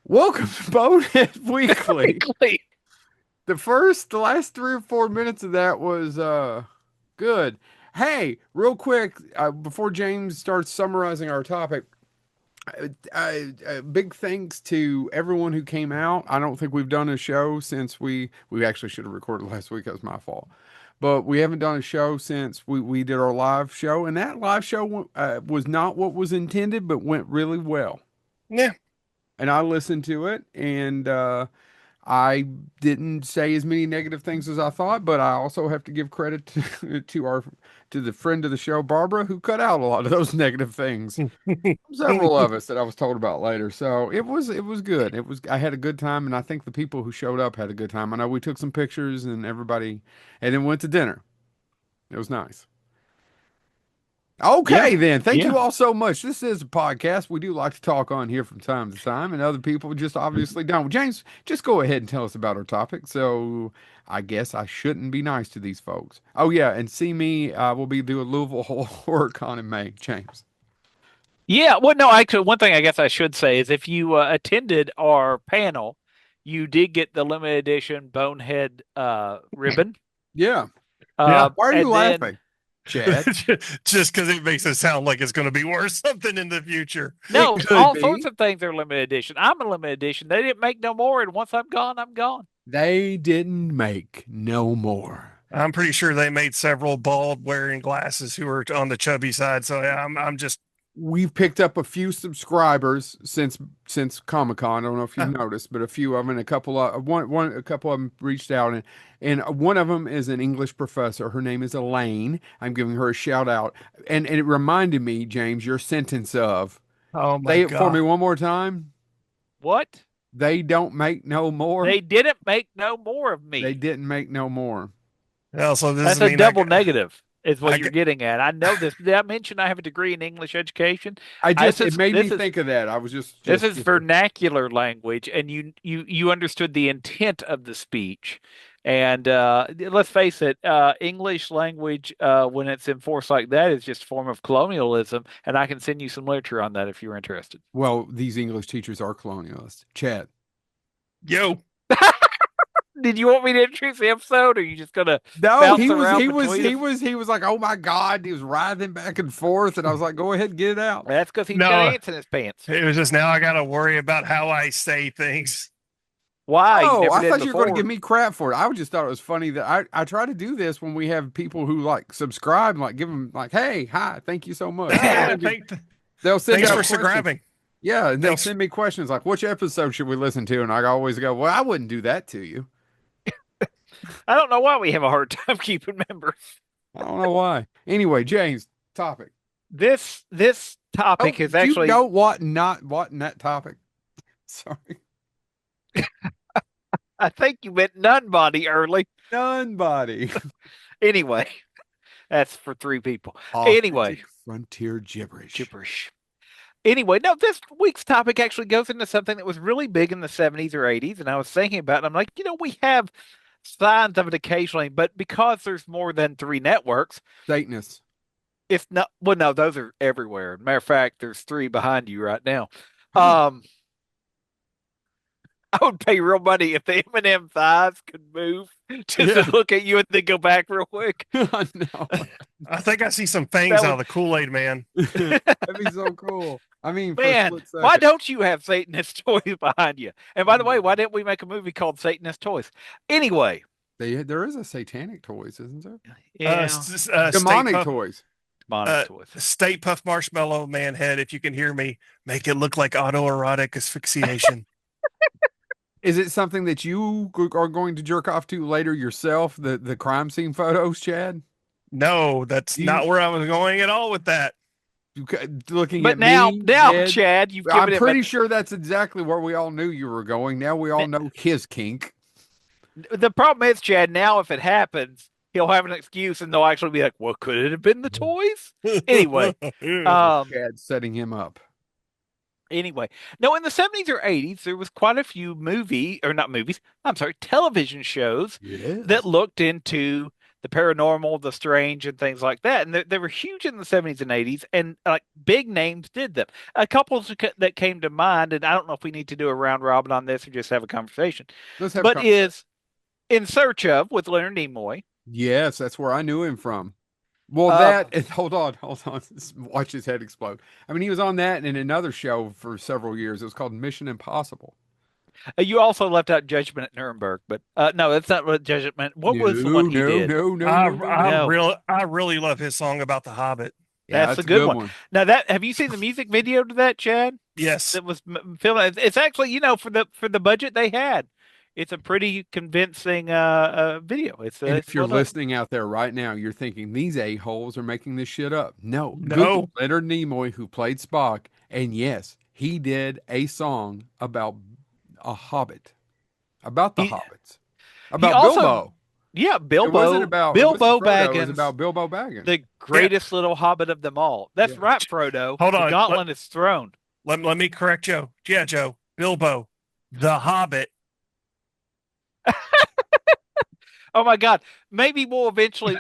Welcome to Bonehead Weekly. Quickly. The last 3 or 4 minutes of that was good. Hey, real quick, before James starts summarizing our topic, big thanks to everyone who came out. I don't think we've done a show since we actually should have recorded last week. That was my fault. But we haven't done a show since we did our live show, and that live show was not what was intended, but went really well. Yeah. And I listened to it, and I didn't say as many negative things as I thought, but I also have to give credit to to the friend of the show, Barbara, who cut out a lot of those negative things. Several of us that I was told about later. So it was good. I had a good time, and I think the people who showed up had a good time. I know we took some pictures and everybody, and then went to dinner. It was nice. Yeah. Okay, then. Thank Yeah. you all so much. This is a podcast. We do like to talk on here from time to time, and other people just obviously don't. James, just go ahead and tell us about our topic. So I guess I shouldn't be nice to these folks. Oh, yeah, and see me. We'll be doing Louisville Horror Con in May. James. Yeah. Well, no, actually, one thing I guess I should say is if you attended our panel, you did get the limited edition Bonehead ribbon. Yeah. Uh, Yeah. Why are you and then, laughing, Chad? Just because it makes it sound like it's going to be worth something in the future. It no, could all sorts be. of things are limited edition. I'm a limited edition. They didn't make no more. And once I'm gone, I'm gone. They didn't make no more. I'm pretty sure they made several bald wearing glasses who are on the chubby side. So yeah, I'm just We've picked up a few subscribers since Comic Con. I don't know if you've noticed, but a few of them, and a couple of them reached out, and one of them is an English professor. Her name is Elaine. I'm giving her a shout out, and it reminded me, James, your sentence of oh my say it for me god. one more time. What? They don't make no more. They didn't make no more of They me. didn't make no more. Yeah, so this That's is a mean I double got, negative, is what I you're got, getting at. I know this. Did I mention I have a degree in English education? It This is made me this is think of that. I was This is vernacular language, and you understood the intent of the speech. And let's face it, English language, when it's enforced like that, is just a form of colonialism. And I can send you some literature on that if you're interested. well, these English teachers are colonialists. Chad. yo. Did you want me to introduce the episode, or are you just gonna No, bounce around between us? he was like, oh my God, he was writhing back and forth, and I was like, go ahead, get it out. That's because he's got No, ants in his pants. it was just now I got to worry about how I say things. Why? You Oh, never I did thought you were going to before. give me crap for it. I just thought it was funny that I try to do this when we have people who like subscribe and like give them like, hey, hi, thank you so much. Ah, They'll send thanks out for questions. grabbing. Yeah, and they'll Thanks. send me questions like, which episode should we listen to? And I always go, well, I wouldn't do that to you. I don't know why we have a hard time keeping members. I don't know why. Anyway, James, topic. This Oh, topic is do you actually know what in that topic? Sorry. I think you meant none body early. Nobody. Anyway, that's for three people. Anyway, Authentic frontier gibberish. gibberish. Anyway, no, this week's topic actually goes into something that was really big in the 70s or 80s. And I was thinking about it. I'm like, we have signs of it occasionally, but because there's more than three networks, Satanists. it's not, well, no, those are everywhere. Matter of fact, there's three behind you right now. Who? Um, I would pay real money if the M&M thighs could move just Yeah. to look at you and then go back real quick. I know. I think I see some fangs That out would, of the Kool-Aid man. That'd be so cool. I mean, for a man, split why second. don't you have Satanist toys behind you? And by the way, why didn't we make a movie called Satanist Toys? Anyway, There is a satanic toys, isn't there? yeah, Demonic toys. demonic toys. Stay Puff Marshmallow Man Head. If you can hear me, make it look like autoerotic asphyxiation. Is it something that you are going to jerk off to later yourself? The crime scene photos, Chad? No, that's You, not where I was going at all with that. looking But at now, me now, dead. Chad, you've I'm given it. pretty sure that's exactly where we all knew you were going. Now we all know his kink. The problem is, Chad. Now, if it happens, he'll have an excuse, and they'll actually be like, "Well, could it have been the toys?" Anyway, um, Chad setting him up. Anyway, no, in the 70s or 80s, there was quite a few movie, or not movies, I'm sorry, television shows that Yes. looked into the paranormal, the strange, and things like that. And they were huge in the 70s and 80s, and like big names did them. A couple that came to mind, and I don't know if we need to do a round robin on this or just have a conversation, Let's have a but conversation. is In Search of with Leonard Nimoy. Yes, that's where I knew him from. Well, Um, hold on, hold on. Watch his head explode. I mean, he was on that in another show for several years. It was called Mission Impossible. you also left out Judgment at Nuremberg, but no, that's not what Judgment. What was the one No, he no, did? no, no, no, no, no. No, I really love his song about the Hobbit. Yeah, that's the that's a good good one. one. Now that have you seen the music video to that, Chad? Yes. That was filmed. It's actually, for the budget they had, it's a pretty convincing video. And It's if you're well done. listening out there right now, you're thinking these a-holes are making this shit up. No, Google No. Leonard Nimoy, who played Spock, and yes, he did a song about a hobbit, about the He hobbits, he about also Bilbo. It wasn't Bilbo Frodo, it was Baggins, about Bilbo Baggins. the Yeah. greatest little hobbit of them all. That's Yeah. right, Frodo. Hold The on. gauntlet is thrown. Let me correct Joe. Yeah, Joe. Bilbo, the Hobbit. Oh my God! Maybe we'll eventually.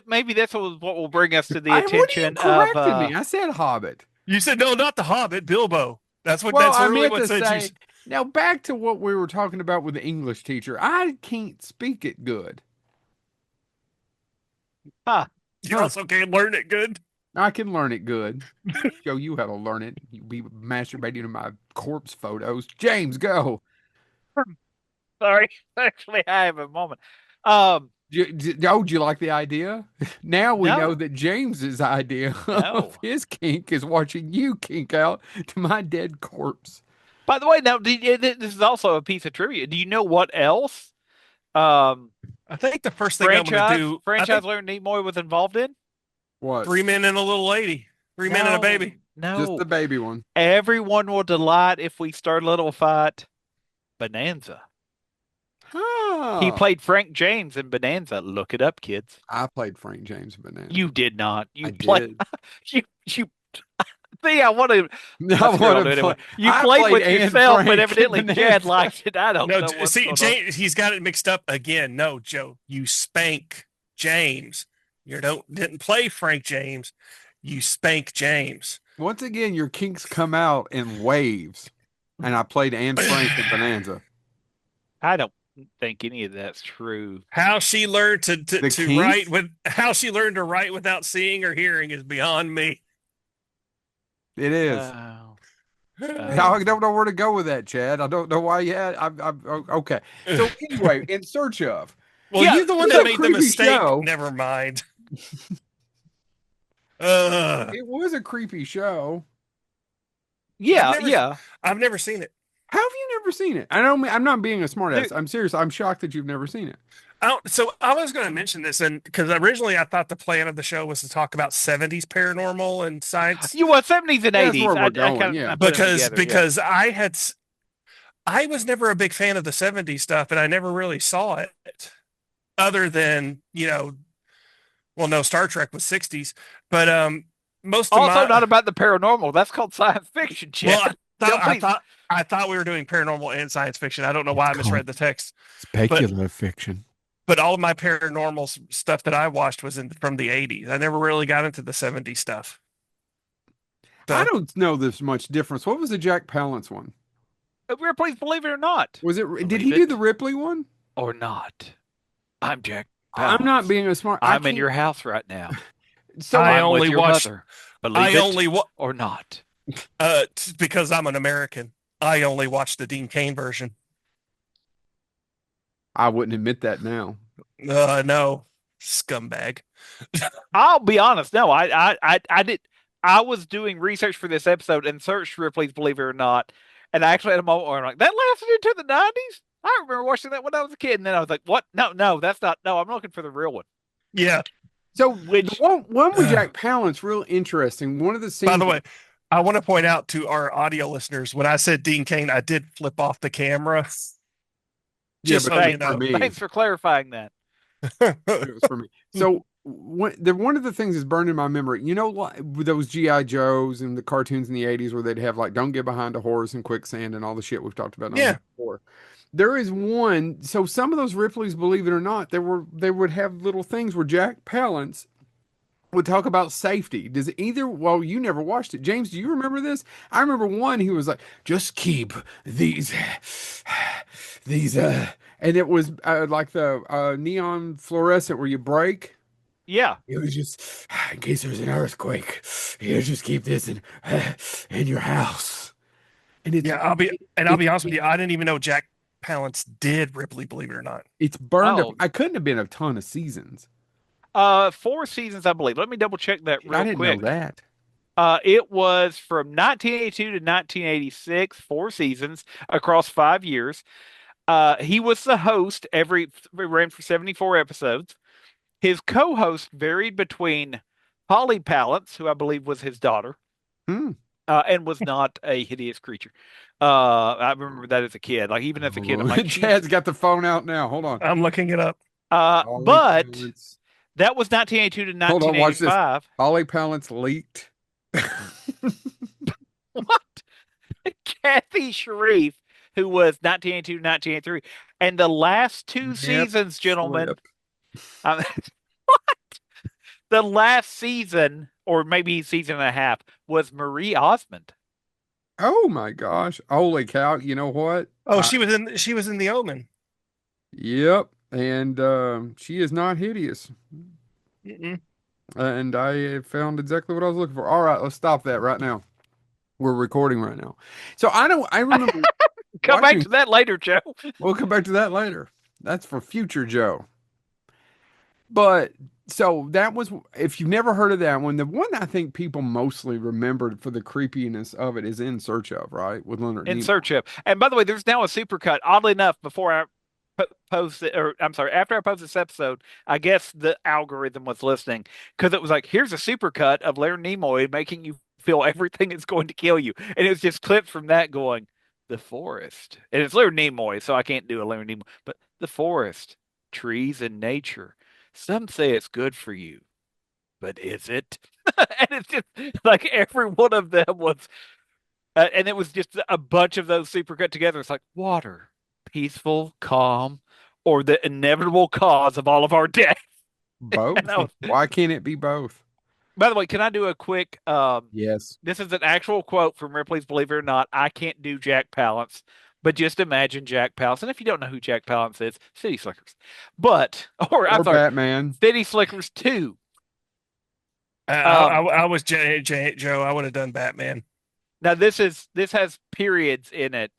Maybe that's what will bring us to the What are you attention of. correcting me? I said hobbit. You said no, not the Hobbit, Bilbo. Well, That's I really meant what to said you. say, now back to what we were talking about with the English teacher. I can't speak it good. Huh. You also can't learn it good. I can learn it good. Show you how to learn it. You be masturbating to my corpse photos. James, go. Sorry. Actually, I have a moment. Um, Oh, do you like the idea? Now we know no, that James's idea no. of his kink is watching you kink out to my dead corpse. By the way, now this is also a piece of trivia. Do you know what else? Um, I think the first thing I'm going to do, I franchise think Leonard Nimoy was involved in. What? Three Men and a Little Lady, Three Men and a Baby. Just No. the baby one. Everyone will delight if we start a little fight. Bonanza. He Huh. played Frank James in Bonanza. Look it up, kids. I played Frank James Bonanza. You did not. I You played. did. You. See, I want to. I Let's want do to it play. anyway. You I played played with Anne yourself, but Frank evidently in Chad Bonanza. liked it. I don't No, know what's see, going on. James, he's got it mixed up again. No, Joe, you spank James. You didn't play Frank James. You spank James. Once again, your kinks come out in waves, and I played Anne Frank in Bonanza. I don't think any of that's true. How she learned The to write kinks? with how she learned to write without seeing or hearing is beyond me. It is. Oh. I don't know where to go with that, Chad. I don't know why you had. Okay. So anyway, In Search of. Well, Yeah, you're the one it's that a made the creepy mistake. show. Never mind. It was a creepy show. Yeah, never- yeah. I've never seen it. How have you never seen it? I don't. I'm not being a smartass. There- I'm serious. I'm shocked that you've never seen it. So I was going to mention this, and because originally I thought the plan of the show was to talk about 70s paranormal and science, You were 70s and That's 80s. where we're I going, kinda- yeah. I put them because together, yeah. I was never a big fan of the 70s stuff, and I never really saw it, other than well, no, Star Trek was 60s, but most of Also, my not about the paranormal. That's called science fiction, well, Chad. I thought we were doing paranormal and science fiction. I don't know why I misread the text, Speculative fiction. but all of my paranormal stuff that I watched was from the 80s. I never really got into the 70s stuff. I don't know this much difference. What was the Jack Palance one? Please believe it or not. Was it? Did Believe he do it the Ripley one? or not? I'm Jack I'm not Palance. being a smart. I I'm in can't- your house right now. So I I'm only with your watched- mother. Believe it or not. Because I'm an American. I only watched the Dean Cain version. I wouldn't admit that now. No, scumbag. I'll be honest. No, I did. I was doing research for this episode and searched Ripley's Believe It or Not, and I actually had a moment where I'm like, that lasted into the 90s. I remember watching that when I was a kid, and then I was like, what? No, that's not. No, I'm looking for the real one. Yeah. So Which- the one with Jack Palance, real interesting. One of the scenes. By the way, I want to point out to our audio listeners, when I said Dean Cain, I did flip off the camera. yeah, just but so that you was for know. me. Thanks for clarifying that. It was for me. So one of the things that's burned in my memory, like with those GI Joes and the cartoons in the '80s where they'd have like "Don't Get Behind a Horse" and quicksand and all the shit we've talked about on Yeah. this before. There is one. So some of those Ripley's, believe it or not, they would have little things where Jack Palance would talk about safety. Does either, well, you never watched it. James, do you remember this? I remember one, he was like, just keep these, these, and it was like the neon fluorescent where you break. Yeah. It was just, in case there's an earthquake, you just keep this in your house. And Yeah, I'll it's, be honest with you, I didn't even know Jack Palance did Ripley, believe it or not. it's burned up. Oh, I couldn't have been a ton of seasons. 4 seasons, I believe. Let me double check that I real didn't know quick. that. It was from 1982 to 1986, 4 seasons across 5 years. He was the host ran for 74 episodes. His co-host varied between Polly Palance, who I believe was his daughter, Hmm. and was not a hideous creature. I remember that as a kid. Like even as a kid, I'm Oh, like, she's. Chad's got the phone out now. Hold on. I'm looking it up. Holly But Palance. that was 1982 to Hold on, watch this. 1985. Holly Palance leaked. What? Kathy Sharif, who was 1982 to 1983, and the last two Nip seasons, gentlemen. slip. Um, the last season, or maybe season and a half, was Marie Osmond. Oh my gosh. Holy cow. You know what? Oh, she was in The Omen. Yep. And she is not hideous. Mm-mm. And I found exactly what I was looking for. All right, let's stop that right now. We're recording right now. So I remember Come back watching, to that later, Joe. we'll come back to that later. That's for future Joe. But so that was, if you've never heard of that one, the one I think people mostly remembered for the creepiness of it is In Search of, right? With Leonard In Nimoy. search of. And by the way, there's now a supercut. Oddly enough, before I post it, or I'm sorry, after I post this episode, I guess the algorithm was listening because it was like, here's a supercut of Leonard Nimoy making you feel everything is going to kill you, and it was just clips from that going, the forest, and it's Leonard Nimoy, so I can't do a Leonard Nimoy, but the forest, trees, and nature. Some say it's good for you, but is it? And it's just like every one of them was and it was just a bunch of those super cut together. It's like water, peaceful, calm, or the inevitable cause of all of our death. And Both? I was, Why can't it be both? by the way, can I do a quick? Yes. This is an actual quote from Ripley's Believe It or Not. I can't do Jack Palance, but just imagine Jack Palance. And if you don't know who Jack Palance is, City Slickers. But, or I'm Or sorry, Batman. City Slickers 2. I was Joe. I would have done Batman. Now this has periods in it,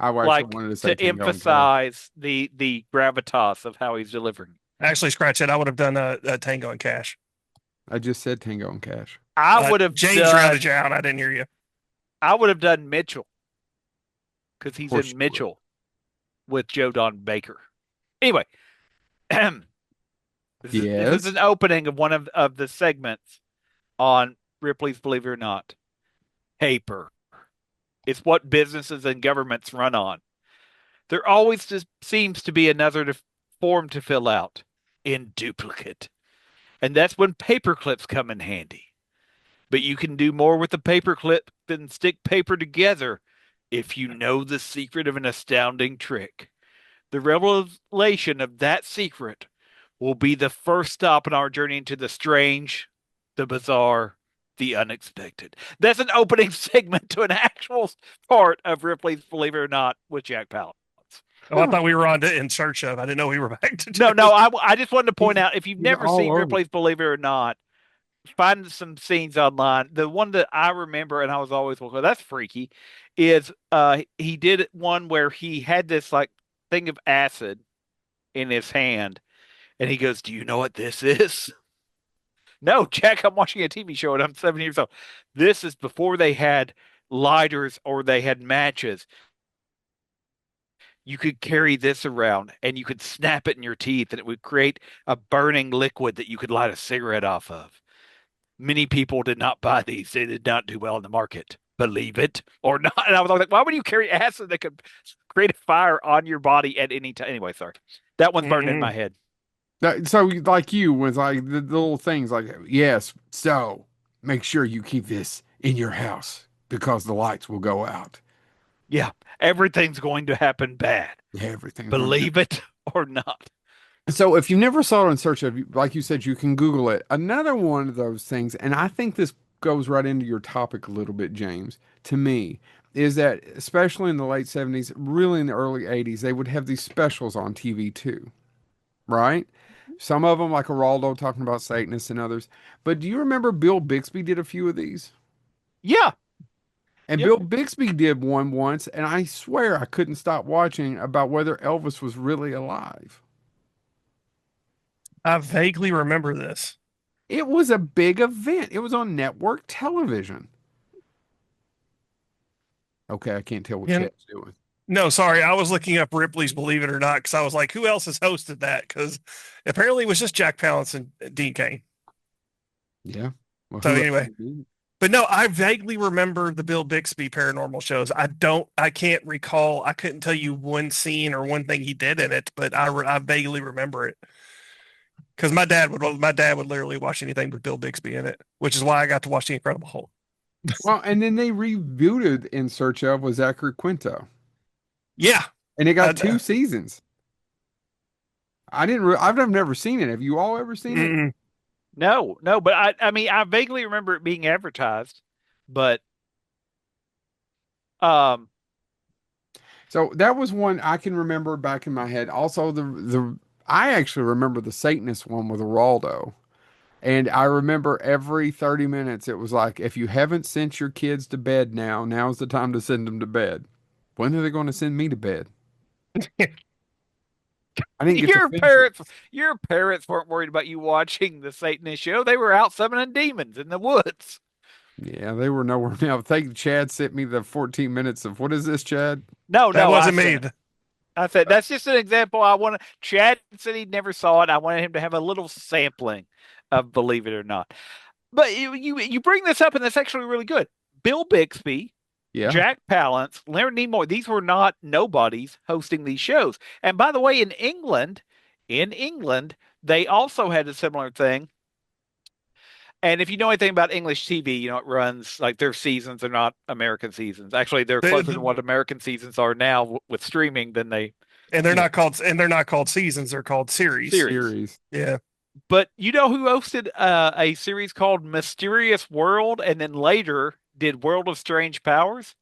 I actually like wanted to say to Tango and Cash. emphasize the gravitas of how he's delivering. Actually, scratch that. I would have done a Tango and Cash. I just said Tango and Cash. I would have James done rounded you out. I didn't hear you. I would have done Mitchell because Of he's course in you would. Mitchell with Joe Don Baker. Anyway, this is Yes. an opening of one of the segments on Ripley's Believe It or Not. Paper. It's what businesses and governments run on. There always just seems to be another form to fill out in duplicate. And that's when paper clips come in handy. But you can do more with a paperclip than stick paper together if you know the secret of an astounding trick. The revelation of that secret will be the first stop in our journey into the strange, the bizarre, the unexpected. That's an opening segment to an actual part of Ripley's Believe It or Not with Jack Palance. Oh, I thought we were on to In Search of. I didn't know we were back to No, Joe. no, I just wanted to point He's out if you've he's never all seen over. Ripley's Believe It or Not, find some scenes online. The one that I remember and I was always like, well, that's freaky, is he did one where he had this like thing of acid in his hand and he goes, do you know what this is? No, Jack, I'm watching a TV show and I'm 7 years old. This is before they had lighters or they had matches. You could carry this around and you could snap it in your teeth and it would create a burning liquid that you could light a cigarette off of. Many people did not buy these. They did not do well in the market. Believe it or not. And I was like, why would you carry acid that could create a fire on your body at any time? Anyway, sorry. That one's burned in my Mm-mm. head. So like you was like the little things like, yes, so make sure you keep this in your house because the lights will go out. Yeah, everything's going to happen bad. Everything's going to. Believe it or not. So if you never saw it in search of, like you said, you can Google it. Another one of those things, and I think this goes right into your topic a little bit, James, to me, is that especially in the late 70s, really in the early 80s, they would have these specials on TV too, right? Some of them, like Geraldo talking about Satanists and others. But do you remember Bill Bixby did a few of these? Yeah. And Yep. Bill Bixby did one once, and I swear I couldn't stop watching about whether Elvis was really alive. I vaguely remember this. It was a big event. It was on network television. Okay, I can't tell what And Chad's doing. no, sorry, I was looking up Ripley's Believe It or Not because I was like, who else has hosted that? Because apparently it was just Jack Palance and Dean Cain. Yeah. Well, So who else anyway, would be? but no, I vaguely remember the Bill Bixby paranormal shows. I can't recall. I couldn't tell you one scene or one thing he did in it, but I vaguely remember it because my dad would literally watch anything with Bill Bixby in it, which is why I got to watch The Incredible Hulk. Well, and then they rebooted In Search of with Zachary Quinto, Yeah, and it got I, two seasons. I've never seen it. Have you all ever seen it? mm, No, no, but I mean, I vaguely remember it being advertised, but um, So that was one I can remember back in my head. Also, the I actually remember the Satanist one with Geraldo. And I remember every 30 minutes, it was like, if you haven't sent your kids to bed now, now's the time to send them to bed. When are they going to send me to bed? I didn't get to your finish it. parents, your parents weren't worried about you watching the Satanist show. They were out summoning demons in the woods. Yeah, they were nowhere now. I think Chad sent me the 14 minutes of what is this, Chad? No, that no, I wasn't me. sent it. I said that's just an example. I want to. Chad said he never saw it. I wanted him to have a little sampling of Believe It or Not. But you bring this up, and that's actually really good. Bill Bixby, Yeah. Jack Palance, Leonard Nimoy. These were not nobodies hosting these shows. And by the way, in England, they also had a similar thing. And if you know anything about English TV, it runs like their seasons are not American seasons. Actually, they're The, closer to the, what American seasons are now with streaming than they, and you know, they're not called seasons. They're called series. series. Series. Yeah. But you know who hosted a series called Mysterious World and then later did World of Strange Powers?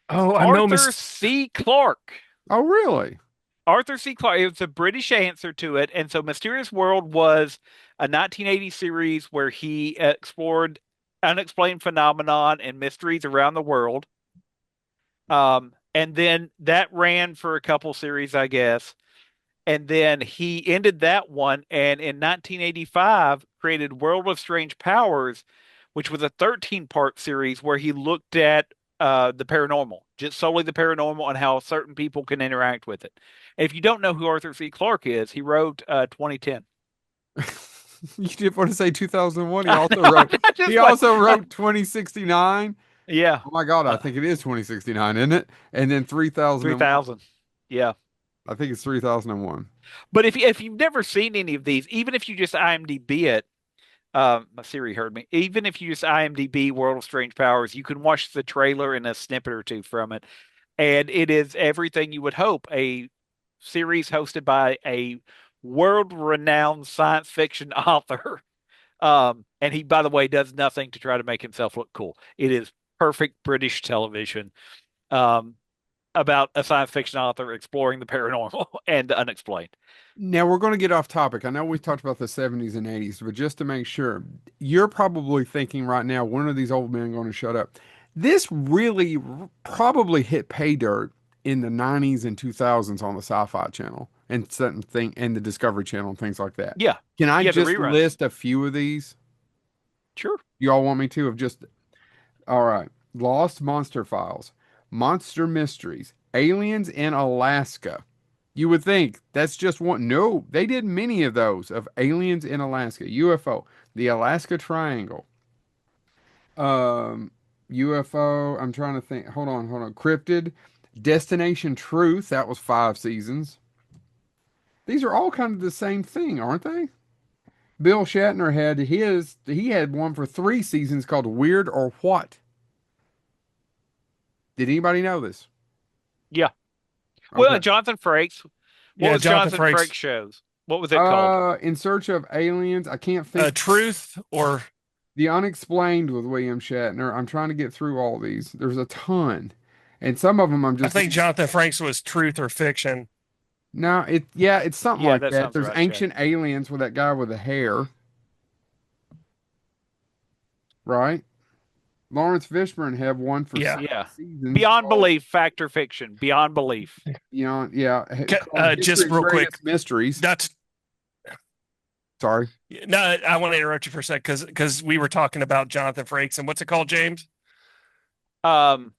Oh, I know, Arthur Miss. C. Clarke. Oh, really? Arthur C. Clarke. It was a British answer to it. And so Mysterious World was a 1980 series where he explored unexplained phenomenon and mysteries around the world. And then that ran for a couple series, I guess. And then he ended that one and in 1985 created World of Strange Powers, which was a 13-part series where he looked at the paranormal, just solely the paranormal and how certain people can interact with it. And if you don't know who Arthur C. Clarke is, he wrote 2010. You did want to say 2001. I know, I He just like, also wrote 2069. yeah, Oh my God, I uh, think it is 2069, isn't it? And then 3001. 3000. Yeah. I think it's 3001. But if you've never seen any of these, even if you just IMDb it, my Siri heard me. Even if you just IMDb World of Strange Powers, you can watch the trailer and a snippet or two from it, and it is everything you would hope a series hosted by a world-renowned science fiction author. And he, by the way, does nothing to try to make himself look cool. It is perfect British television um, about a science fiction author exploring the paranormal and the unexplained. Now we're going to get off topic. I know we talked about the 70s and 80s, but just to make sure, you're probably thinking right now, when are these old men going to shut up? This really probably hit pay dirt in the 90s and 2000s on the Sci-Fi Channel and certain thing and the Discovery Channel and things like that. Yeah, Can I yeah, the just reruns. list a few of these? Sure. You all want me to? Of just all right. Lost Monster Files, Monster Mysteries, Aliens in Alaska. You would think that's just one. No, they did many of those of aliens in Alaska, UFO, the Alaska Triangle, um, UFO. I'm trying to think. Hold on. Cryptid, Destination Truth. That was 5 seasons. These are all kind of the same thing, aren't they? Bill Shatner had his. He had one for 3 seasons called Weird or What. Did anybody know this? Yeah. Well, Okay. Jonathan Frakes. What Yeah, was Jonathan Jonathan Frakes. Frakes' shows? What was it called? In Search of Aliens. I can't think. Truth or The Unexplained with William Shatner. I'm trying to get through all these. There's a ton, and some of them I'm I just think Jonathan Frakes was Truth or Fiction. no. Yeah, it's something Yeah, like that that. sounds There's right, Chad. Ancient Aliens with that guy with the hair, right? Lawrence Fishburne had one for Yeah. six Yeah. seasons Beyond called belief, fact or fiction. Beyond belief. yeah, called Just History's real quick, Greatest Mysteries. not Sorry. no, I want to interrupt you for a sec because we were talking about Jonathan Frakes and what's it called, James? Um,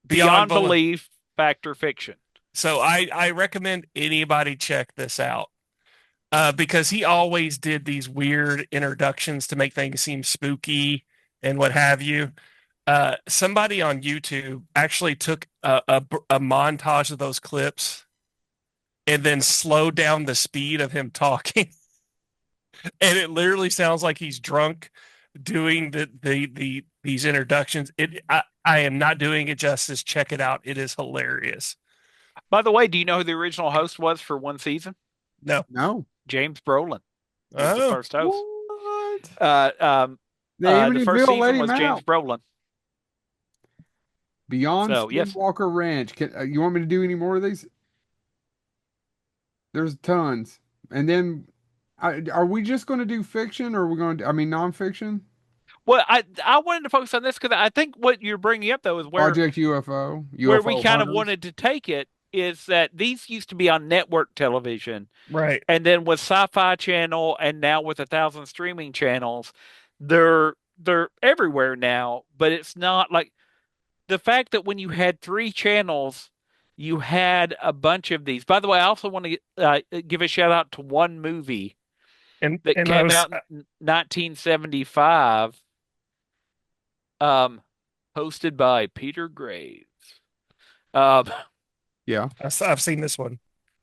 Beyond Beyond Belief. belief, fact or fiction. So I recommend anybody check this out because he always did these weird introductions to make things seem spooky and what have you. Somebody on YouTube actually took a montage of those clips and then slowed down the speed of him talking, and it literally sounds like he's drunk doing these introductions. I am not doing it justice. Check it out. It is hilarious. By the way, do you know who the original host was for one season? No. No. James Brolin was the Oh, first host. What? Uh, um, The the first Amityville let season him was James out. Brolin. Beyond So yes. Skinwalker Ranch. You want me to do any more of these? There's tons. And then, are we just going to do fiction, or are we going to? I mean, nonfiction. Well, I wanted to focus on this because I think what you're bringing up though is Project UFO, where we UFO kind of Hunters. wanted to take it is that these used to be on network television, right. and then with Sci-Fi Channel, and now with 1,000 streaming channels, they're everywhere now. But it's not like the fact that when you had three channels, you had a bunch of these. By the way, I also want to give a shout out to one movie that And I came was out in 1975, um, hosted by Peter Graves. Um, Yeah. I've seen this one.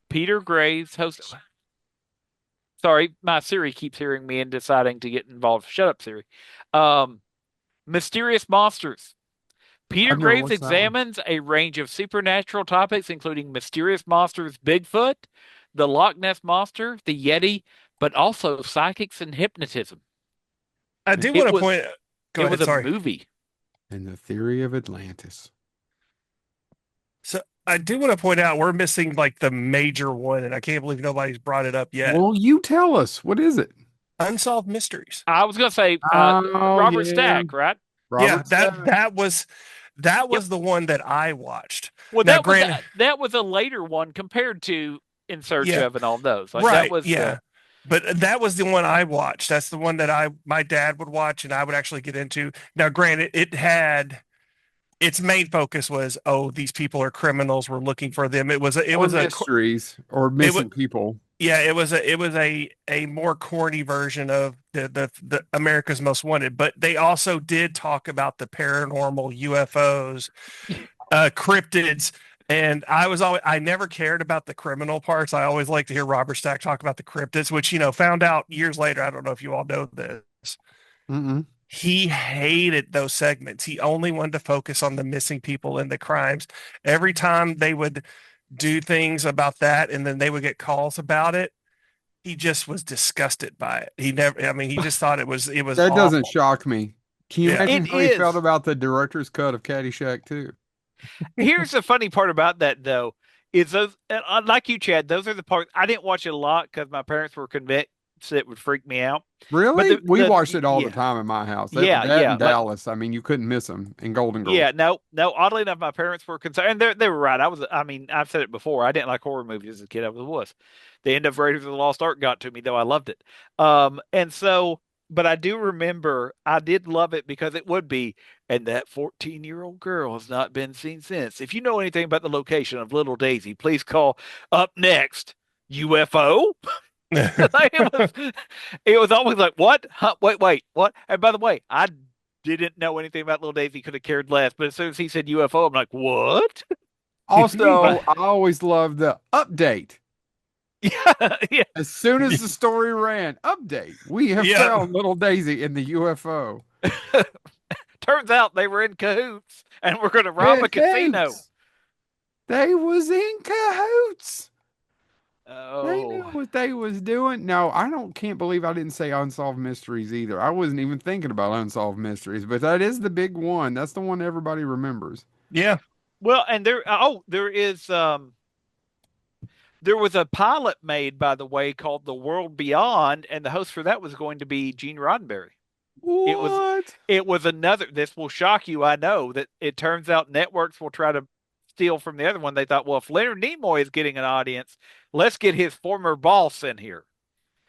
Peter Graves host. Sorry, my Siri keeps hearing me and deciding to get involved. Shut up, Siri. Um, Mysterious Monsters. Peter I've never Graves watched that one. examines a range of supernatural topics, including mysterious monsters, Bigfoot, the Loch Ness Monster, the Yeti, but also psychics and hypnotism. I do It want to was point. Go it ahead. was a Sorry. movie. And the Theory of Atlantis. So I do want to point out we're missing like the major one, and I can't believe nobody's brought it up yet. Well, you tell us. What is it? Unsolved Mysteries. I was going to say Oh Robert yeah, Stack, right? Yeah, Robert Stack. that Yep. was the one that I watched. Well, Now, granted, that was a later one compared to In Search yeah, of and all those. Like that right, was yeah, but that was the one I watched. That's the one that my dad would watch, and I would actually get into. Now, granted, it had its main focus was, oh, these people are criminals. We're looking for them. It Or was a mysteries or it was missing people. yeah, it was a more corny version of the America's Most Wanted, but they also did talk about the paranormal UFOs, cryptids, and I never cared about the criminal parts. I always like to hear Robert Stack talk about the cryptids, which found out years later. I don't know if you all know this. Mm-mm. He hated those segments. He only wanted to focus on the missing people and the crimes. Every time they would do things about that, and then they would get calls about it, he just was disgusted by it. He never, I mean, he just thought it was That doesn't awful. shock me. Can you Yeah. imagine it how he felt is. about the director's cut of Caddyshack too? Here's the funny part about that though, is those like you, Chad, those are the parts I didn't watch it a lot because my parents were convinced it would freak me out. But Really? We watched it all the yeah, time in my house. That yeah, and like Dallas. I mean, you couldn't miss them. And Golden Girls. yeah, no. Oddly enough, my parents were concerned, and they were right. I mean, I've said it before. I didn't like horror movies as a kid. I was a wuss. The end of Raiders of the Lost Ark got to me, though I loved it. And so, but I do remember I did love it because it would be, and that 14-year-old girl has not been seen since. If you know anything about the location of Little Daisy, please call up next. UFO? Like, it was always like, what? Huh? Wait, what? And by the way, I didn't know anything about Little Daisy, could have cared less. But as soon as he said UFO, I'm like, what? But Also, I always loved the update. yeah, yeah. As soon as the story ran, update. We have Yeah. found little Daisy in the UFO. Turns out they were in cahoots and we're going to rob Yeah, a casino. thanks. They was in cahoots. They knew Oh, what they was doing. No, I don't can't believe I didn't say Unsolved Mysteries either. I wasn't even thinking about Unsolved Mysteries, but that is the big one. That's the one everybody remembers. Yeah. well, and there is there was a pilot made, by the way, called The World Beyond, and the host for that was going to be Gene Roddenberry. It was What? it was another, this will shock you, I know, that it turns out networks will try to steal from the other one. They thought, well, if Leonard Nimoy is getting an audience, let's get his former boss in here.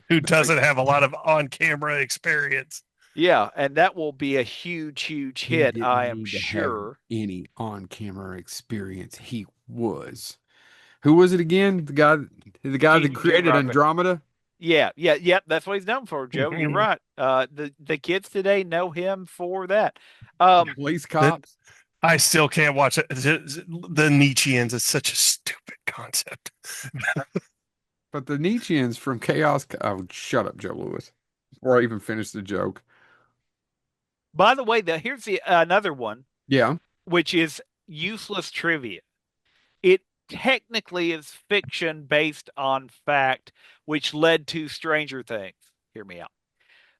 Who doesn't have a lot of on-camera experience? Yeah, and that will be a huge, huge He hit, I didn't am need to have sure. any on-camera experience. He was. Who was it again? The guy that Gene created Roddenberry. Andromeda? Yeah. That's what he's known for, Joe. You're right. The kids today know him for that. Um, Police That cops. I still can't watch it. The Nietzscheans is such a stupid concept. But the Nietzscheans from Chaos. Oh, shut up, Joe Lewis. Before I even finish the joke. by the way, here's the another one, Yeah. which is useless trivia. It technically is fiction based on fact, which led to Stranger Things. Hear me out.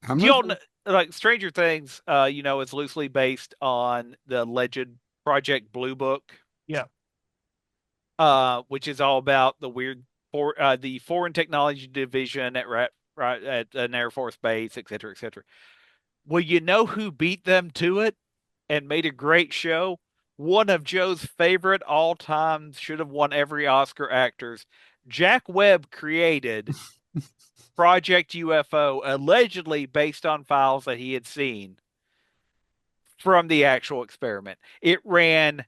I'm Do y'all know, listening. like Stranger Things? Is loosely based on the legend Project Blue Book, Yeah. which is all about the weird the foreign technology division right at an Air Force base, et cetera, et cetera. Well, you know who beat them to it and made a great show? One of Joe's favorite all time, should have won every Oscar actors. Jack Webb created Project UFO, allegedly based on files that he had seen from the actual experiment. It ran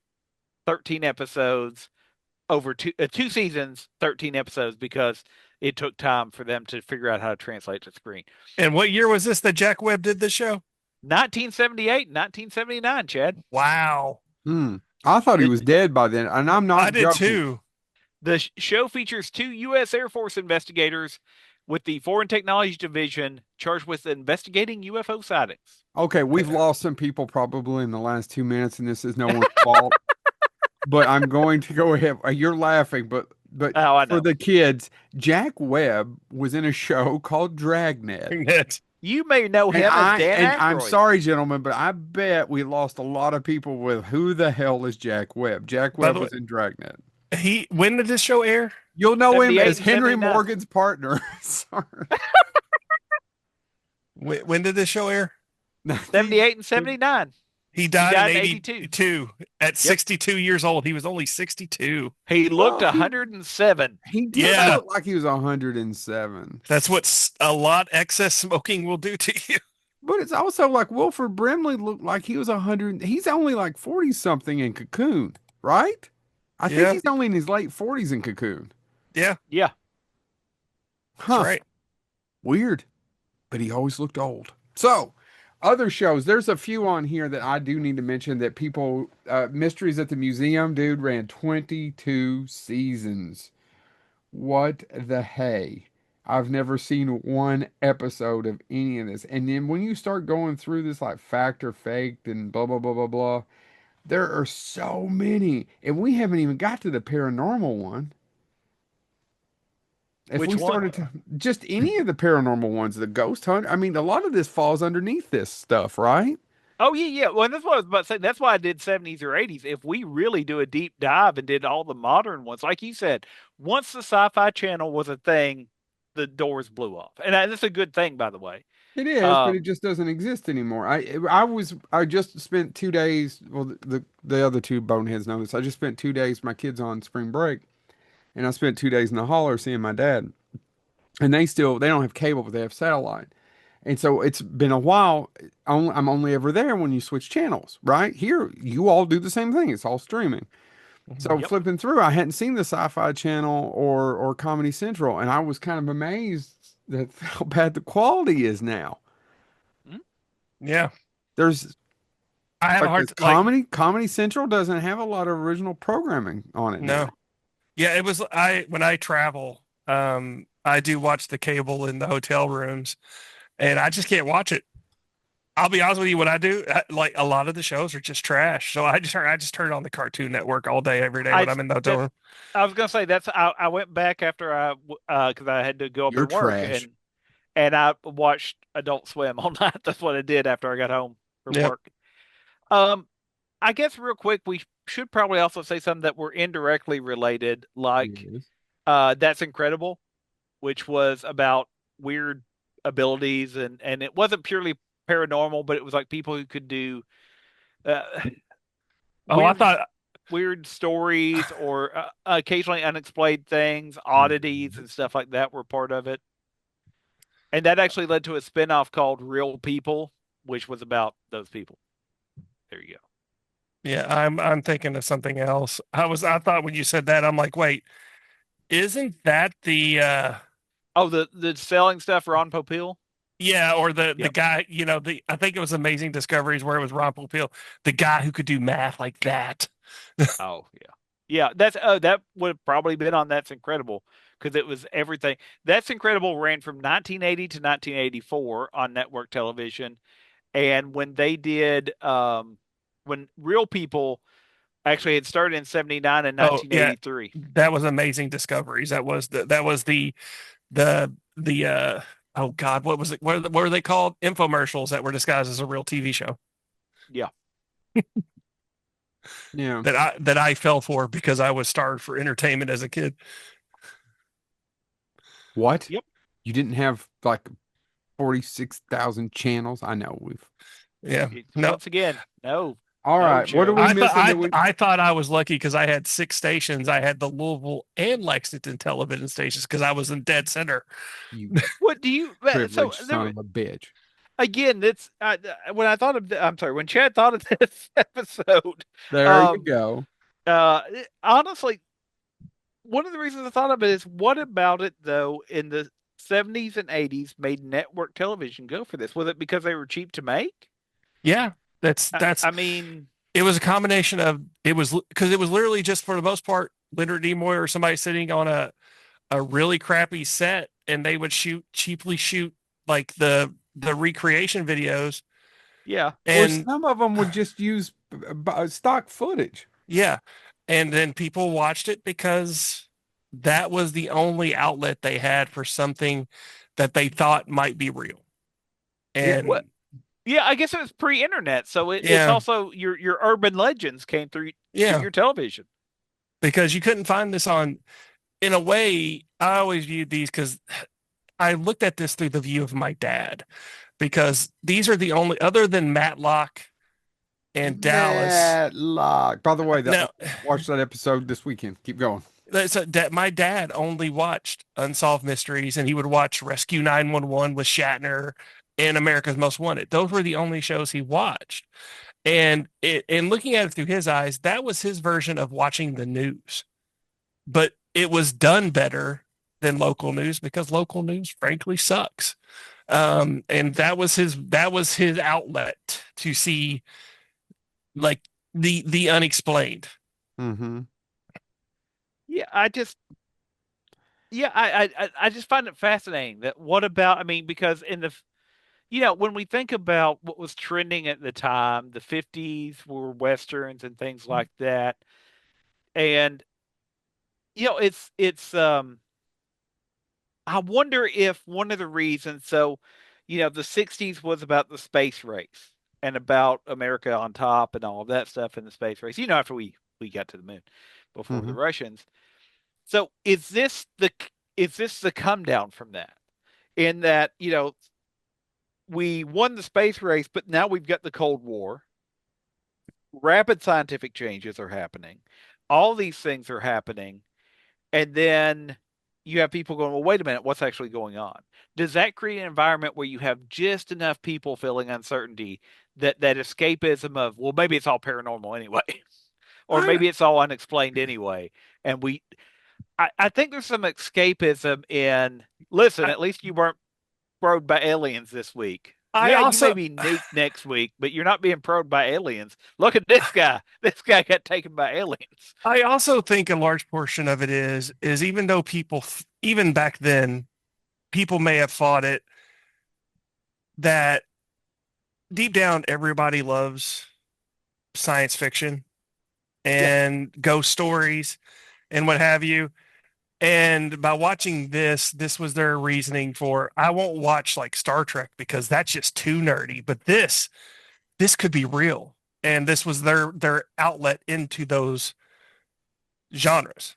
13 episodes over two seasons, 13 episodes, because it took time for them to figure out how to translate to screen. And what year was this that Jack Webb did this show? 1978, 1979, Chad. Wow. Hmm. I thought he The, was dead by then, and I'm I not did joking. too. the show features two U.S. Air Force investigators with the Foreign Technology Division charged with investigating UFO sightings. Okay, we've lost some people probably in the last 2 minutes, and this is no one's fault. But I'm going to go ahead. You're laughing, but Oh, I for know. the kids, Jack Webb was in a show called Dragnet. You may know And him as Dan I'm Aykroyd. sorry, gentlemen, but I bet we lost a lot of people with who the hell is Jack Webb? Jack By Webb the way, was in Dragnet. when did this show air? You'll know him 78 as and Henry 79. Morgan's partner. Sorry. When did this show air? 78 and 79. He He died in died in 82. 82 at Yep. 62 years old. He was only 62. He looked Well, 107. he did Yeah. look like he was 107. That's what a lot excess smoking will do to you. But it's also like Wilford Brimley looked like he was 100. He's only like 40 something in Cocoon, right? I think Yeah. he's only in his late 40s in Cocoon. Yeah. Yeah. That's Huh. right. Weird. But he always looked old. So, other shows, there's a few on here that I do need to mention that people, Mysteries at the Museum, dude, ran 22 seasons. What the hey? I've never seen one episode of any of this. And then when you start going through this like fact or faked and blah blah blah blah blah, there are so many. And we haven't even got to the paranormal one. If Which we one? started to just any of the paranormal ones, the ghost hunt, I mean, a lot of this falls underneath this stuff, right? Oh, yeah. Well, that's what I was about to say. That's why I did 70s or 80s. If we really do a deep dive and did all the modern ones, like you said, once the Sci Fi Channel was a thing, the doors blew off. And that's a good thing, by the way. It is, but it Um, just doesn't exist anymore. I just spent 2 days. Well, the other two boneheads know this. I just spent 2 days. My kids on spring break, and I spent 2 days in the holler seeing my dad. And they don't have cable, but they have satellite. And so it's been a while. I'm only ever there when you switch channels, right? Here, you all do the same thing. It's all streaming. So yep. flipping through, I hadn't seen the Sci-Fi Channel or Comedy Central, and I was kind of amazed that how bad the quality is now. Mhm. Yeah. There's I have a like hard this like Comedy Central doesn't have a lot of original programming on it now. no. Yeah, it was I when I travel, I do watch the cable in the hotel rooms and I just can't watch it. I'll be honest with you. What I do, like a lot of the shows are just trash. So I just turn on the Cartoon Network all day, every day I when I'm in the hotel that room. I was gonna say I went back after because I had to go up You're and work trash. and I watched Adult Swim all night. That's what I did after I got home from Yep. work. Um, I guess real quick we should probably also say something that were indirectly related, like Yes. That's Incredible, which was about weird abilities and it wasn't purely paranormal, but it was like people who could do uh, Oh, I weird thought. weird stories or occasionally unexplained things, oddities Mhm. and stuff like that were part of it. And that actually led to a spinoff called Real People, which was about those people. There you go. Yeah, I'm thinking of something else. I thought when you said that, I'm like, wait, isn't that the Oh, the selling stuff, Ron Popeil. yeah, or the Yep. guy, the I think it was Amazing Discoveries where it was Ron Popeil, the guy who could do math like that. Oh yeah, yeah. That's that would have probably been on That's Incredible because it was everything. That's Incredible ran from 1980 to 1984 on network television, and when Real People actually had started in 79 and Oh yeah, 1983. that was Amazing Discoveries. That was the oh God, what was it? What were they called? Infomercials that were disguised as a real TV show Yeah. Yeah. that I fell for because I was starved for entertainment as a kid. What? Yep. You didn't have like 46,000 channels? I know we've. Yeah, no, Once again, no, All no right. What are we shows. I thought missing that I we I thought I was lucky because I had six stations. I had the Louisville and Lexington television stations because I was in dead center. you What do you? So privileged son there of a bitch? again. That's when I thought of. I'm sorry. When Chad thought of this episode, There you um, go. honestly, one of the reasons I thought of it is what about it though in the 70s and 80s made network television go for this? Was it because they were cheap to make? Yeah, that's I mean, it was a combination of it was because it was literally just for the most part Leonard Nimoy or somebody sitting on a really crappy set and they would cheaply shoot like the recreation videos yeah, Or and some of them would just use stock footage. yeah, and then people watched it because that was the only outlet they had for something that they thought might be real. what? And Yeah, I guess it was pre-internet, so it's yeah, also your urban legends came through yeah, your television. because you couldn't find this on in a way I always viewed these because I looked at this through the view of my dad because these are the only other than Matlock and Dallas. Matlock. By the way, No, watch that episode this weekend. Keep going. my dad only watched Unsolved Mysteries and he would watch Rescue 911 with Shatner and America's Most Wanted. Those were the only shows he watched. And looking at it through his eyes, that was his version of watching the news. But it was done better than local news because local news frankly sucks. And that was his outlet to see like the unexplained. Mm-hmm. Yeah, I just find it fascinating that what about I mean because when we think about what was trending at the time, the 50s were westerns and things like that. And it's I wonder if one of the reasons so the 60s was about the space race and about America on top and all of that stuff in the space race. After we got to the moon before Mm-hmm. the Russians. So is this the come down from that? In that, we won the space race, but now we've got the Cold War. Rapid scientific changes are happening. All these things are happening. And then you have people going, well, wait a minute, what's actually going on? Does that create an environment where you have just enough people feeling uncertainty that escapism of, well, maybe it's all paranormal anyway, or I maybe it's all unexplained anyway? And I think there's some escapism in, listen, I, at least you weren't probed by aliens this week. I Yeah, you may also be nuked next week, but you're not being probed by aliens. Look at this guy. This guy got taken by aliens. I also think a large portion of it is even though people even back then people may have fought it that deep down, everybody loves science fiction Yeah. and ghost stories and what have you. And by watching this was their reasoning for I won't watch like Star Trek because that's just too nerdy. But this could be real. And this was their outlet into those genres.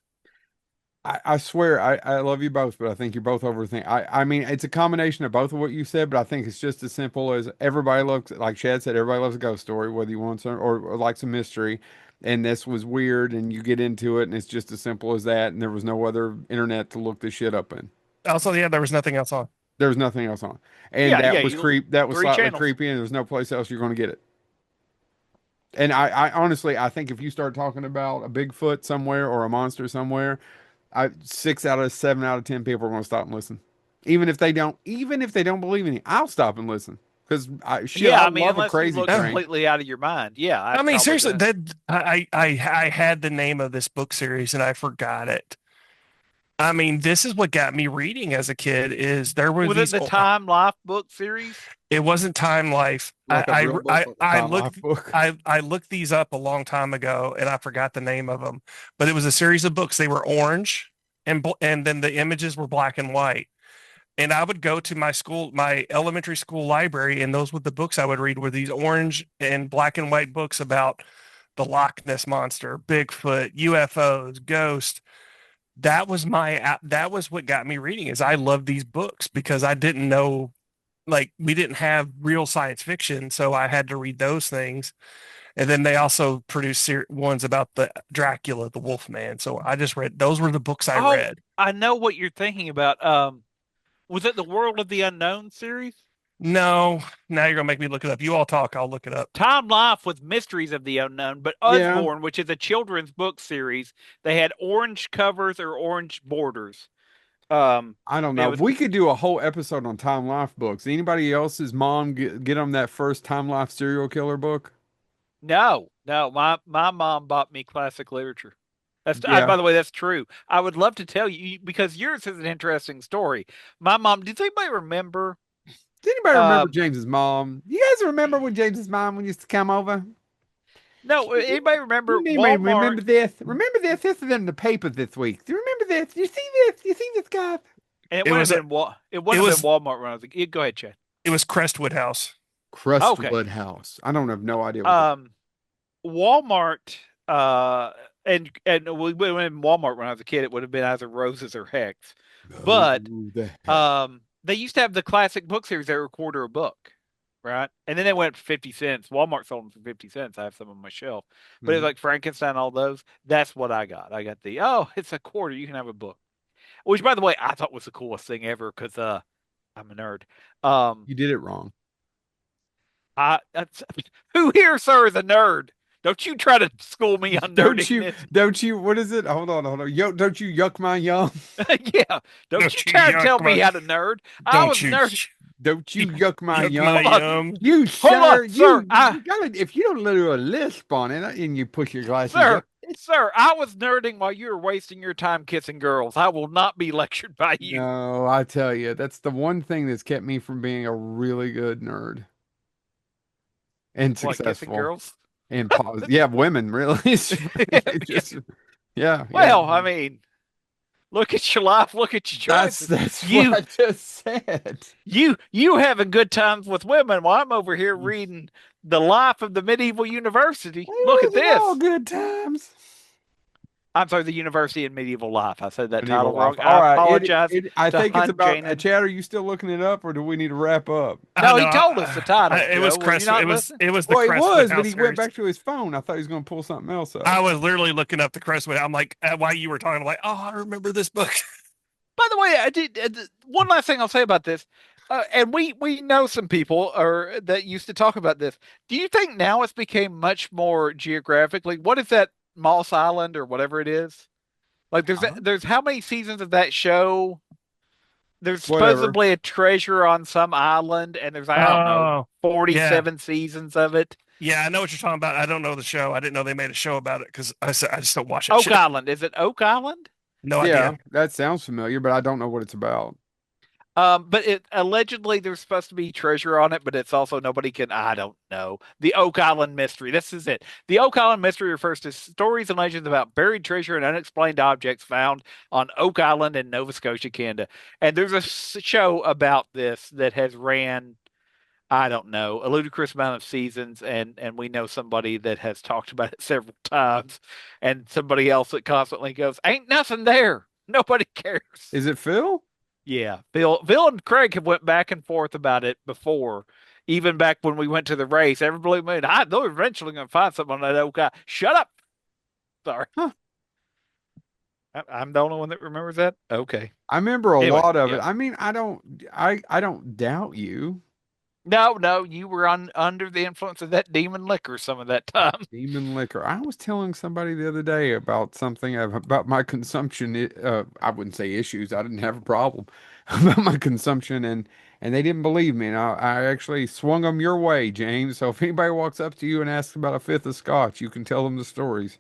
I swear I love you both, but I think you're both overthinking. I mean, it's a combination of both of what you said, but I think it's just as simple as everybody looks, like Chad said, everybody loves a ghost story, whether you want some or likes a mystery. And this was weird, and you get into it, and it's just as simple as that. And there was no other internet to look this shit up in. Also, yeah, there was nothing else on. There was nothing else on, and Yeah, yeah. that was You creep. That was three slightly channels. creepy, and there's no place else you're going to get it. And I honestly, I think if you start talking about a Bigfoot somewhere or a monster somewhere, I 6 out of 7 out of 10 people are going to stop and listen, even if they don't believe in it. I'll stop and listen because Yeah, I I mean, love a unless you crazy look Oh, train. completely out of your mind. Yeah, I I mean, probably seriously, do. that I had the name of this book series and I forgot it. I mean, this is what got me reading as a kid is there were Was it these the Time Life book series? it wasn't Time Life. Like a real book, like a I Time looked Life book. I looked these up a long time ago and I forgot the name of them. But it was a series of books. They were orange and then the images were black and white. And I would go to my elementary school library, and those were the books I would read were these orange and black and white books about the Loch Ness monster, Bigfoot, UFOs, ghosts. That was what got me reading is I love these books because I didn't know like we didn't have real science fiction, so I had to read those things. And then they also produced ones about the Dracula, the Wolfman. So I just read those were the books I Oh, read. I know what you're thinking about. Was it the World of the Unknown series? No, now you're gonna make me look it up. You all talk, I'll look it up. Time Life was Mysteries of the Unknown, but Yeah, Usborne, which is a children's book series, they had orange covers or orange borders. Um, I don't it know. was We could do a whole episode on Time Life books. Anybody else's mom get them that first Time Life serial killer book? no, no. My mom bought me classic literature. Yeah. By the way, that's true. I would love to tell you because yours is an interesting story. My mom. Does anybody remember? Does anybody remember Um, James's mom? You guys remember when James's mom used to come over? no, anybody remember You may Walmart? remember this. Remember this. This is in the paper this week. Do you remember this? You see this? You see this guy? And it It wouldn't was have been It it wouldn't have been was Walmart when I was a kid. Go ahead, Chad. it was Crestwood House. Okay. Crustwood House. I don't have no idea what that. Um, Walmart. Uh, and we went in Walmart when I was a kid. It would have been either Roses or Hex, Oh, but the heck. they used to have the classic book series that were a quarter a book, right? And then they went for 50 cents. Walmart sold them for 50 cents. I have some on my shelf, but it's Mhm. like Frankenstein, all those. That's what I got. I got oh, it's a quarter. You can have a book, which by the way, I thought was the coolest thing ever because I'm a nerd. Um, You did it wrong. that's, who here, sir, is a nerd? Don't you try to school me on Don't you? nerdiness. Don't you? What is it? Hold on. Yo, don't you yuck my yum? Yeah, don't you Don't you try to yuck tell my me how to nerd. I don't was you nerd. Don't you yuck my yuck my yum? Hold on, yum. You hold on, sir, sir. you gotta if you don't let a lisp on it and you push your glasses Sir, up. sir, I was nerding while you were wasting your time kissing girls. I will not be lectured by you. No, I tell you, that's the one thing that's kept me from being a really good nerd and What, kissing successful girls? and positive. Yeah, women really. It Yeah. just yeah, yeah. Well, I mean, look at your life, look at your choices. That's what You, I just said. you having good times with women while I'm over here reading The Life of the Medieval University. Look It at wasn't all this. good times. I'm sorry, the University in Medieval Life. I said that Medieval title life. wrong. All I right. apologize I to think it's Hun about Janen. Chad, are you still looking it up or do we need to wrap up? No, No, he told us the title, it was Joe. Were you Crestwood. not listening? It was the Well, he Crestwood was, but House he went series. back to his phone. I thought he was going to pull something else up. I was literally looking up the Crestwood. I'm like, while you were talking, I'm like, oh, I remember this book. By the way, I did one last thing I'll say about this. And we know some people or that used to talk about this. Do you think now it's became much more geographically? What is that Moss Island or whatever it is? Like Huh? there's how many seasons of that show? There's Whatever. supposedly a treasure on some island, and there's I don't know Oh, yeah. 47 seasons of it. Yeah, I know what you're talking about. I don't know the show. I didn't know they made a show about it because I just don't watch that Oak shit. Island. Is it Oak Island? No idea. Yeah, that sounds familiar, but I don't know what it's about. But it allegedly there's supposed to be treasure on it, but it's also nobody can. I don't know. The Oak Island Mystery. This is it. The Oak Island Mystery refers to stories and legends about buried treasure and unexplained objects found on Oak Island in Nova Scotia, Canada. And there's a show about this that has ran, I don't know, a ludicrous amount of seasons, and we know somebody that has talked about it several times, and somebody else that constantly goes, "Ain't nothing there. Nobody cares." Is it Phil? Yeah, Phil and Craig have went back and forth about it before. Even back when we went to the race, everybody made, they're eventually going to find something on that old guy. Shut up. Sorry. Huh. I'm the only one that remembers that. Okay. I remember a Anyway, lot of it. yeah. I mean, I don't doubt you. No, you were under the influence of that demon liquor some of that time. Demon liquor. I was telling somebody the other day about something about my consumption. I wouldn't say issues. I didn't have a problem about my consumption, and they didn't believe me. And I actually swung them your way, James. So if anybody walks up to you and asks about a fifth of scotch, you can tell them the stories.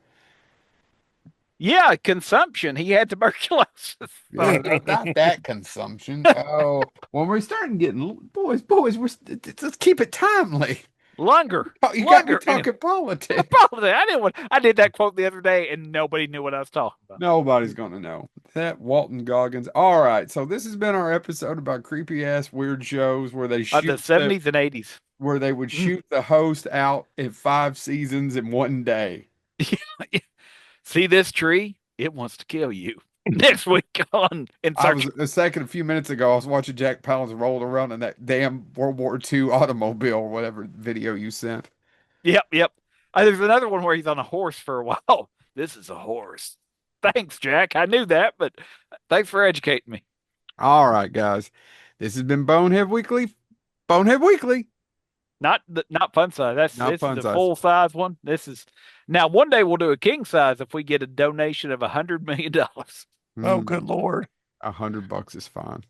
Yeah, consumption. He had tuberculosis. Yeah, not that consumption. Oh, when we're starting getting boys, let's keep it timely. Longer. Oh, you got me Longer. Anyway, talking politics. apologize. I did that quote the other day and nobody knew what I was talking about. Nobody's gonna know that Walton Goggins. All right, so this has been our episode about creepy ass weird shows where they The shoot 70s and 80s. where they would Mm. shoot the host out in 5 seasons in one day. See this tree? It wants to kill you. Next week on I was Insurrection. a few minutes ago. I was watching Jack Palance roll around in that damn World War II automobile or whatever video you sent. Yep. There's another one where he's on a horse for a while. This is a horse. Thanks, Jack. I knew that, but thanks for educating me. All right, guys, this has been Bonehead Weekly. Bonehead Weekly, Not fun size. not This is fun a size. full size one. This is now one day we'll do a king size if we get a donation of $100 million. Oh, Hmm, good Lord. $100 is fine.